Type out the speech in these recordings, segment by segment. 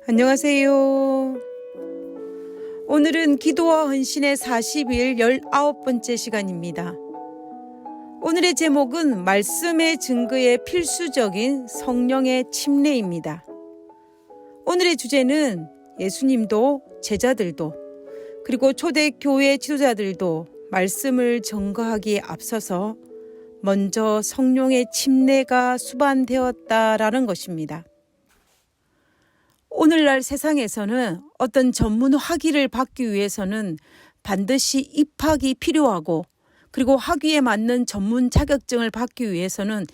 안녕하세요. 오늘은 기도와 헌신의 40일 19번째 시간입니다. 오늘의 제목은 말씀의 증거에 필수적인 성령의 침례입니다. 오늘의 주제는 예수님도 제자들도 그리고 초대교회 지도자들도 말씀을 증거하기에 앞서서 먼저 성령의 침례가 수반되었다라는 것입니다. 오늘날 세상에서는 어떤 전문 학위를 받기 위해서는 반드시 입학이 필요하고, 그리고 학위에 맞는 전문 자격증을 받기 위해서는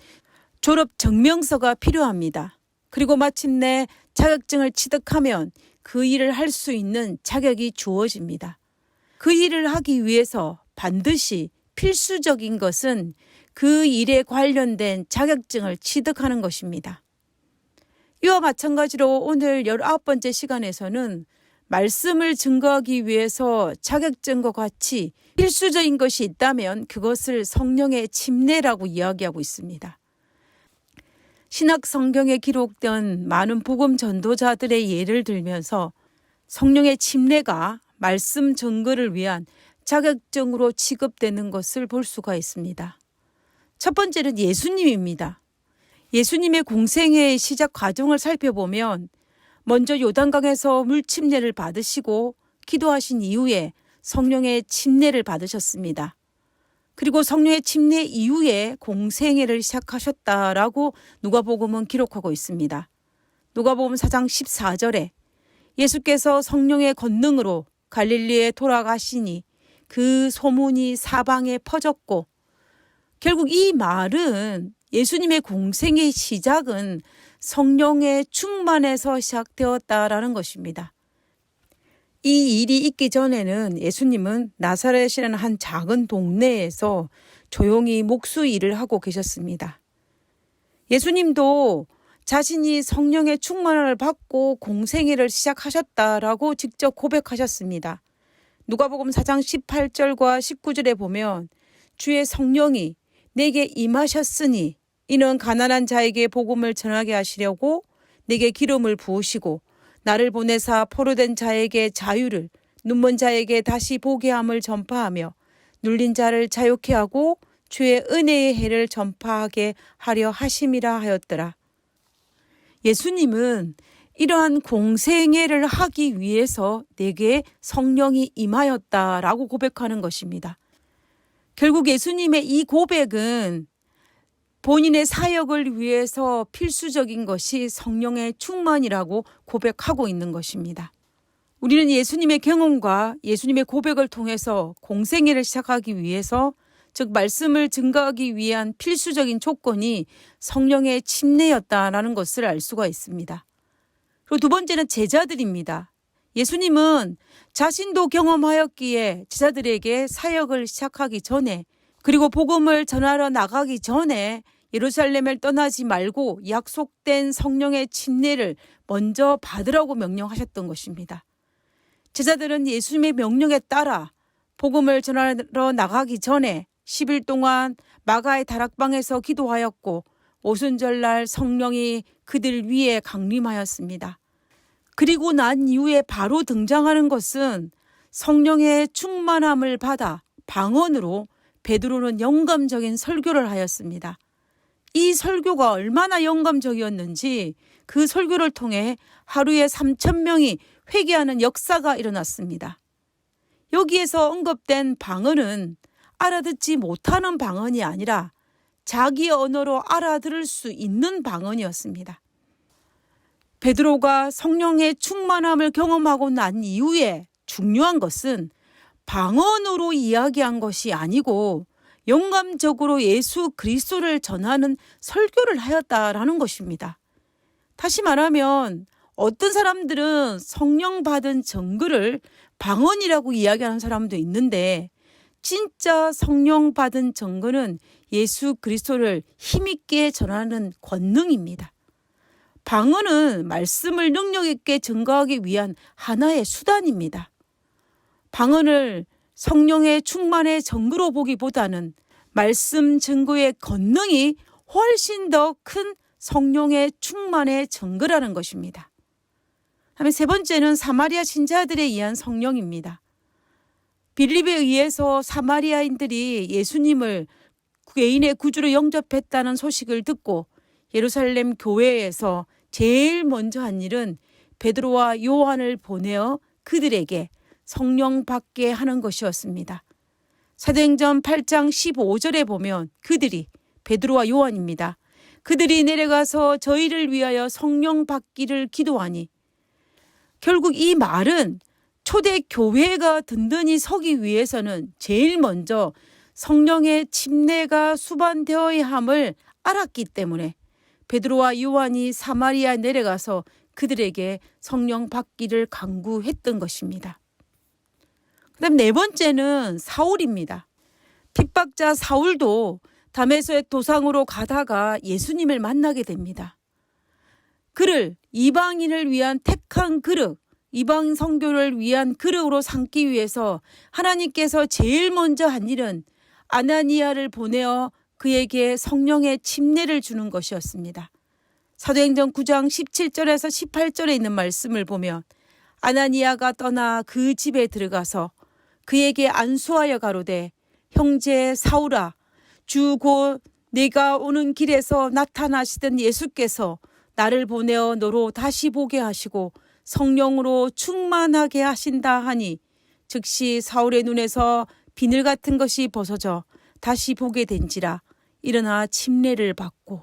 졸업 증명서가 필요합니다. 그리고 마침내 자격증을 취득하면 그 일을 할 수 있는 자격이 주어집니다. 그 일을 하기 위해서 반드시 필수적인 것은 그 일에 관련된 자격증을 취득하는 것입니다. 이와 마찬가지로 오늘 19번째 시간에서는 말씀을 증거하기 위해서 자격증과 같이 필수적인 것이 있다면 그것을 성령의 침례라고 이야기하고 있습니다. 신약 성경에 기록된 많은 복음 전도자들의 예를 들면서 성령의 침례가 말씀 증거를 위한 자격증으로 취급되는 것을 볼 수가 있습니다. 첫 번째는 예수님입니다. 예수님의 공생애의 시작 과정을 살펴보면 먼저 요단강에서 물침례를 받으시고 기도하신 이후에 성령의 침례를 받으셨습니다. 그리고 성령의 침례 이후에 공생애를 시작하셨다라고 누가복음은 기록하고 있습니다. 누가복음 4장 14절에 예수께서 성령의 권능으로 갈릴리에 돌아가시니 그 소문이 사방에 퍼졌고, 결국 이 말은 예수님의 공생의 시작은 성령의 충만에서 시작되었다라는 것입니다. 이 일이 있기 전에는 예수님은 나사렛이라는 한 작은 동네에서 조용히 목수 일을 하고 계셨습니다. 예수님도 자신이 성령의 충만을 받고 공생애를 시작하셨다라고 직접 고백하셨습니다. 누가복음 4장 18절과 19절에 보면 주의 성령이 내게 임하셨으니 이는 가난한 자에게 복음을 전하게 하시려고 내게 기름을 부으시고 나를 보내사 포로된 자에게 자유를, 눈먼 자에게 다시 보게 함을 전파하며 눌린 자를 자유케 하고 주의 은혜의 해를 전파하게 하려 하심이라 하였더라. 예수님은 이러한 공생애를 하기 위해서 내게 성령이 임하였다라고 고백하는 것입니다. 결국 예수님의 이 고백은 본인의 사역을 위해서 필수적인 것이 성령의 충만이라고 고백하고 있는 것입니다. 우리는 예수님의 경험과 예수님의 고백을 통해서 공생애를 시작하기 위해서, 즉 말씀을 증거하기 위한 필수적인 조건이 성령의 침례였다라는 것을 알 수가 있습니다. 그리고 두 번째는 제자들입니다. 예수님은 자신도 경험하였기에 제자들에게 사역을 시작하기 전에, 그리고 복음을 전하러 나가기 전에 예루살렘을 떠나지 말고 약속된 성령의 침례를 먼저 받으라고 명령하셨던 것입니다. 제자들은 예수님의 명령에 따라 복음을 전하러 나가기 전에 10일 동안 마가의 다락방에서 기도하였고 오순절날 성령이 그들 위에 강림하였습니다. 그리고 난 이후에 바로 등장하는 것은 성령의 충만함을 받아 방언으로 베드로는 영감적인 설교를 하였습니다. 이 설교가 얼마나 영감적이었는지 그 설교를 통해 하루에 3,000명이 회개하는 역사가 일어났습니다. 여기에서 언급된 방언은 알아듣지 못하는 방언이 아니라 자기 언어로 알아들을 수 있는 방언이었습니다. 베드로가 성령의 충만함을 경험하고 난 이후에 중요한 것은 방언으로 이야기한 것이 아니고 영감적으로 예수 그리스도를 전하는 설교를 하였다라는 것입니다. 다시 말하면 어떤 사람들은 성령 받은 증거를 방언이라고 이야기하는 사람도 있는데, 진짜 성령 받은 증거는 예수 그리스도를 힘있게 전하는 권능입니다. 방언은 말씀을 능력 있게 증거하기 위한 하나의 수단입니다. 방언을 성령의 충만의 증거로 보기보다는 말씀 증거의 권능이 훨씬 더 큰 성령의 충만의 증거라는 것입니다. 다음에 세 번째는 사마리아 신자들에 의한 성령입니다. 빌립에 의해서 사마리아인들이 예수님을 개인의 구주로 영접했다는 소식을 듣고 예루살렘 교회에서 제일 먼저 한 일은 베드로와 요한을 보내어 그들에게 성령 받게 하는 것이었습니다. 사도행전 8장 15절에 보면 그들이 베드로와 요한입니다. 그들이 내려가서 저희를 위하여 성령 받기를 기도하니, 결국 이 말은 초대 교회가 든든히 서기 위해서는 제일 먼저 성령의 침례가 수반되어야 함을 알았기 때문에 베드로와 요한이 사마리아에 내려가서 그들에게 성령 받기를 간구했던 것입니다. 그다음 네 번째는 사울입니다. 핍박자 사울도 다메섹 도상으로 가다가 예수님을 만나게 됩니다. 그를 이방인을 위한 택한 그릇, 이방 선교를 위한 그릇으로 삼기 위해서 하나님께서 제일 먼저 한 일은 아나니아를 보내어 그에게 성령의 침례를 주는 것이었습니다. 사도행전 9장 17절에서 18절에 있는 말씀을 보면 아나니아가 떠나 그 집에 들어가서 그에게 안수하여 가로되, 형제 사울아, 주 곧 네가 오는 길에서 나타나시던 예수께서 나를 보내어 너로 다시 보게 하시고 성령으로 충만하게 하신다 하니, 즉시 사울의 눈에서 비늘 같은 것이 벗어져 다시 보게 된지라. 일어나 침례를 받고.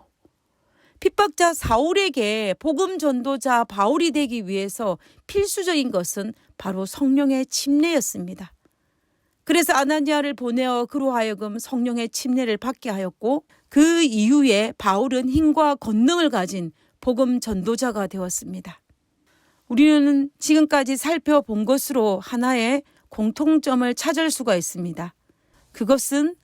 핍박자 사울에게 복음 전도자 바울이 되기 위해서 필수적인 것은 바로 성령의 침례였습니다. 그래서 아나니아를 보내어 그로 하여금 성령의 침례를 받게 하였고, 그 이후에 바울은 힘과 권능을 가진 복음 전도자가 되었습니다. 우리는 지금까지 살펴본 것으로 하나의 공통점을 찾을 수가 있습니다. 그것은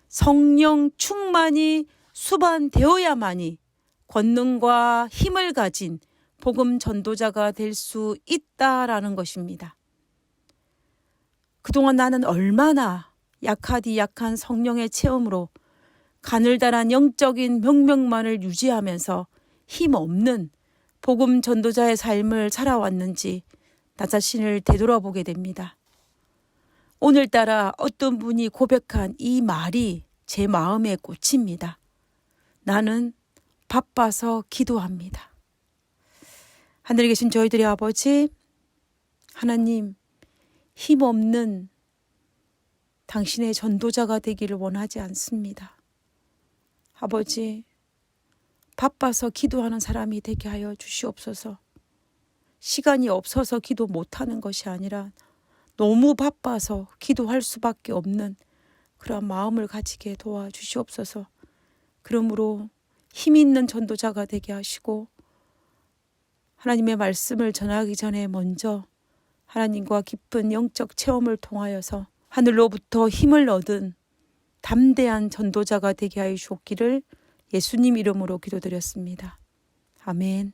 성령 충만이 수반되어야만이 권능과 힘을 가진 복음 전도자가 될 수 있다라는 것입니다. 그동안 나는 얼마나 약하디 약한 성령의 체험으로 가늘다란 영적인 명명만을 유지하면서 힘없는 복음 전도자의 삶을 살아왔는지 나 자신을 되돌아보게 됩니다. 오늘따라 어떤 분이 고백한 이 말이 제 마음에 꽂힙니다. 나는 바빠서 기도합니다. 하늘에 계신 저희들의 아버지, 하나님, 힘없는 당신의 전도자가 되기를 원하지 않습니다. 아버지, 바빠서 기도하는 사람이 되게 하여 주시옵소서. 시간이 없어서 기도 못하는 것이 아니라 너무 바빠서 기도할 수밖에 없는 그런 마음을 가지게 도와주시옵소서. 그러므로 힘 있는 전도자가 되게 하시고, 하나님의 말씀을 전하기 전에 먼저 하나님과 깊은 영적 체험을 통하여서 하늘로부터 힘을 얻은 담대한 전도자가 되게 하여 주옵기를 예수님 이름으로 기도드렸습니다. 아멘.